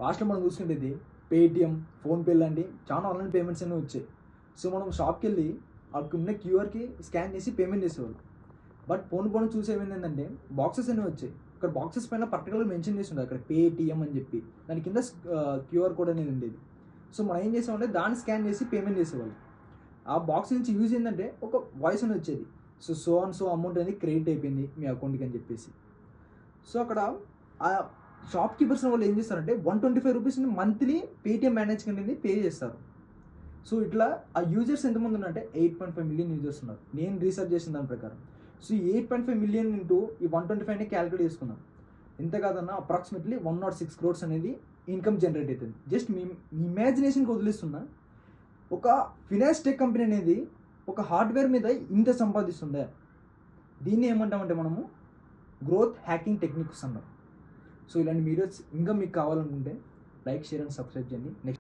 లాస్ట్లో మనం చూసుకుంటే పేటిఎం, ఫోన్పే లాంటి చాలా ఆన్లైన్ పేమెంట్స్ అనేవి వచ్చాయి. సో మనం షాప్కి వెళ్ళి అక్కడ ఉన్న క్యూఆర్కి స్కాన్ చేసి పేమెంట్ చేసేవాళ్ళు. బట్ పోను చూసేవి ఏంటంటే బాక్సెస్ అనేవి వచ్చాయి. ఇక్కడ బాక్సెస్ పైన పర్టికులర్ మెన్షన్ చేసి ఉండదు, అక్కడ పేటిఎం అని చెప్పి దాని కింద క్యూఆర్ కోడ్ అనేది ఉండేది. సో మనం ఏం చేసామంటే దాన్ని స్కాన్ చేసి పేమెంట్ చేసేవాళ్ళు. ఆ బాక్స్ నుంచి యూజ్ ఏంటంటే ఒక వాయిస్ అనేది వచ్చేది, సో అండ్ సో అమౌంట్ అనేది క్రెడిట్ అయిపోయింది మీ అకౌంట్కి అని చెప్పేసి. సో అక్కడ ఆ షాప్ కీపర్స్ వాళ్ళు ఏం చేస్తారంటే 125 రూపీస్ మంత్లీ పేటిఎం మేనేజ్మెంట్ అనేది పే చేస్తారు. సో ఇట్లా ఆ యూజర్స్ ఎంతమంది ఉన్నారంటే 8.5 మిలియన్ యూజర్స్ ఉన్నారు నేను రీసెర్చ్ చేసిన దాని ప్రకారం. సో ఈ 8.5 మిలియన్ ఇంటూ ఈ 125ని క్యాలిక్యులేట్ చేసుకున్నాం. ఎంత కాదన్నా అప్రాక్సిమేట్లీ 106 crores అనేది ఇన్కమ్ జనరేట్ అవుతుంది. జస్ట్ మీ ఇమాజినేషన్కి వదిలేస్తున్నా, ఒక ఫినాన్స్ టెక్ కంపెనీ అనేది ఒక హార్డ్వేర్ మీద ఇంత సంపాదిస్తుందే. దీన్ని ఏమంటామంటే మనము గ్రోత్ హ్యాకింగ్ టెక్నిక్స్ అన్నాం. సో ఇలాంటి వీడియోస్ ఇంకా మీకు కావాలనుకుంటే లైక్, షేర్ అండ్ సబ్స్క్రైబ్ చేయండి. నెక్స్ట్